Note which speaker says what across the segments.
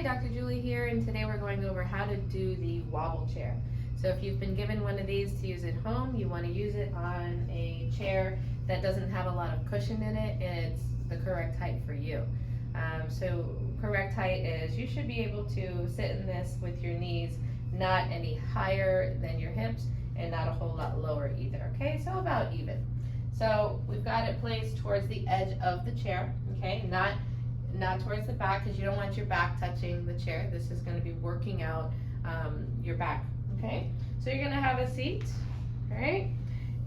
Speaker 1: Dr. Julie here, and today we're going over how to do the wobble chair. So if you've been given one of these to use at home, you want to use it on a chair that doesn't have a lot of cushion in it, and it's the correct height for you. So correct height is you should be able to sit in this with your knees not any higher than your hips and not a whole lot lower either, okay? So about even. So we've got it placed towards the edge of the chair, okay? Not towards the back, because you don't want your back touching the chair. This is going to be working out your back, okay? So you're going to have a seat, all right?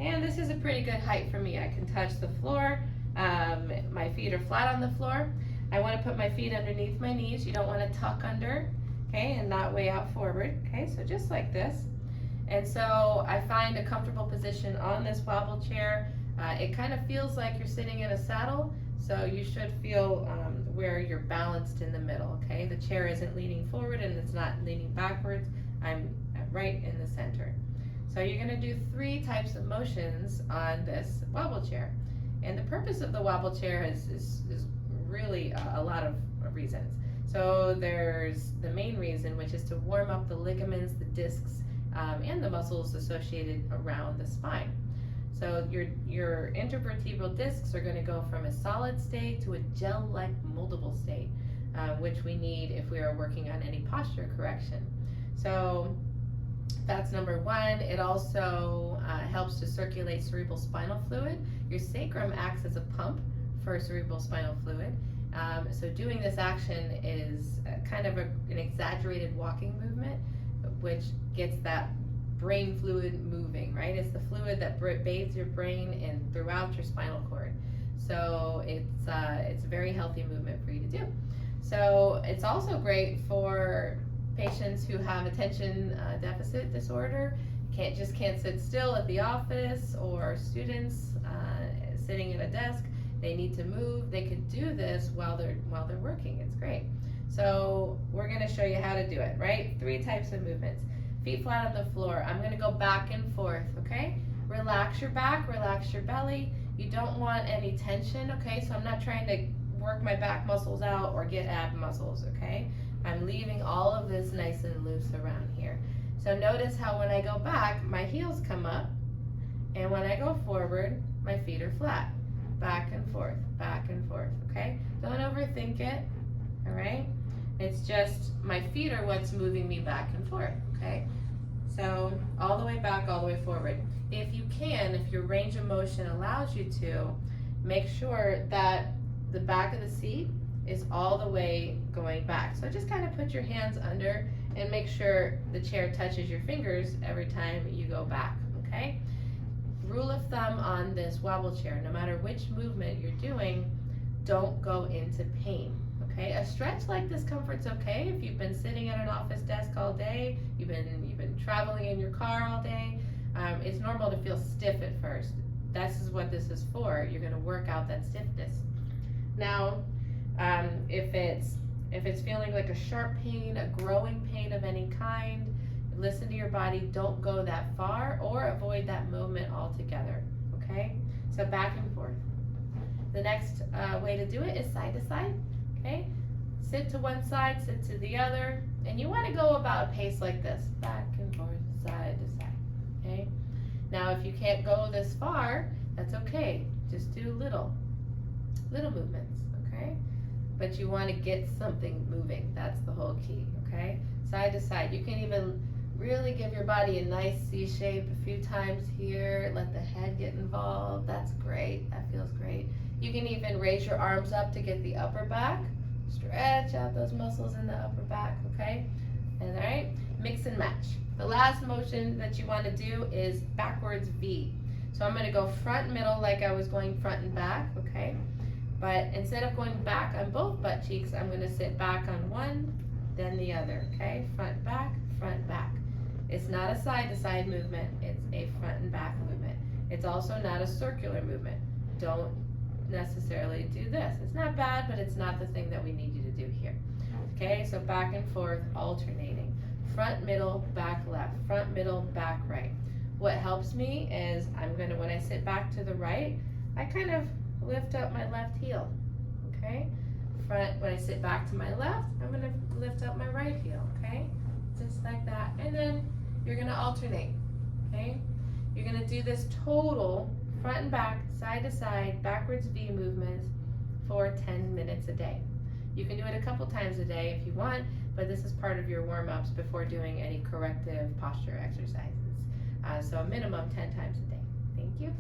Speaker 1: And this is a pretty good height for me. I can touch the floor. My feet are flat on the floor. I want to put my feet underneath my knees. You don't want to tuck under, okay, and not way out forward, okay? So just like this. And so I find a comfortable position on this wobble chair. It kind of feels like you're sitting in a saddle, so you should feel where you're balanced in the middle, okay? The chair isn't leaning forward and it's not leaning backwards. I'm right in the center. So you're gonna do 3 types of motions on this wobble chair. And the purpose of the wobble chair is really a lot of reasons. So there's the main reason, which is to warm up the ligaments, the discs, and the muscles associated around the spine. So your intervertebral discs are going to go from a solid state to a gel-like moldable state, which we need if we are working on any posture correction. So that's number 1. It also helps to circulate cerebral spinal fluid. Your sacrum acts as a pump for cerebral spinal fluid. So doing this action is kind of an exaggerated walking movement, which gets that brain fluid moving, right? It's the fluid that bathes your brain and throughout your spinal cord. So it's a very healthy movement for you to do. So it's also great for patients who have attention deficit disorder, can't sit still at the office, or students sitting at a desk. They need to move. They could do this while they're working. It's great. So we're going to show you how to do it, right? 3 types of movements. Feet flat on the floor. I'm going to go back and forth, okay? Relax your back, relax your belly. You don't want any tension, okay? So I'm not trying to work my back muscles out or get ab muscles, okay? I'm leaving all of this nice and loose around here. So notice how when I go back, my heels come up, and when I go forward, my feet are flat. Back and forth, okay? Don't overthink it, all right? It's just my feet are what's moving me back and forth, okay? So all the way back, all the way forward. If you can, if your range of motion allows you to, make sure that the back of the seat is all the way going back. So just kind of put your hands under and make sure the chair touches your fingers every time you go back, okay? Rule of thumb on this wobble chair, no matter which movement you're doing, don't go into pain, okay? A stretch like discomfort's okay if you've been sitting at an office desk all day, you've been traveling in your car all day. It's normal to feel stiff at first. This is what this is for. You're gonna work out that stiffness. Now, if it's feeling like a sharp pain, a growing pain of any kind, listen to your body. Don't go that far or avoid that movement altogether, okay? So back and forth. The next way to do it is side to side, okay? Sit to one side, sit to the other, and you want to go about a pace like this, back and forth, side to side, okay? Now if you can't go this far, that's okay. Just do little movements, okay? But you want to get something moving. That's the whole key, okay? Side to side. You can even really give your body a nice C shape a few times here. Let the head get involved. That's great. That feels great. You can even raise your arms up to get the upper back. Stretch out those muscles in the upper back, okay? And all right, mix and match. The last motion that you want to do is backwards V. So I'm going to go front middle like I was going front and back, okay? But instead of going back on both butt cheeks, I'm going to sit back on one, then the other, okay? Front, back, front, back. It's not a side-to-side movement, it's a front and back movement. It's also not a circular movement. Don't necessarily do this. It's not bad, but it's not the thing that we need you to do here. Okay, so back and forth, alternating. Front, middle, back, left. Front, middle, back, right. What helps me is when I sit back to the right, I kind of lift up my left heel, okay? When I sit back to my left, I'm gonna lift up you're gonna alternate, okay? You're gonna do this total front and back, side to side, backwards V movements for 10 minutes a day. You can do it a couple times a day if you want, but this is part of your warm-ups before doing any corrective posture exercises. So a minimum 10 times a day. Thank you.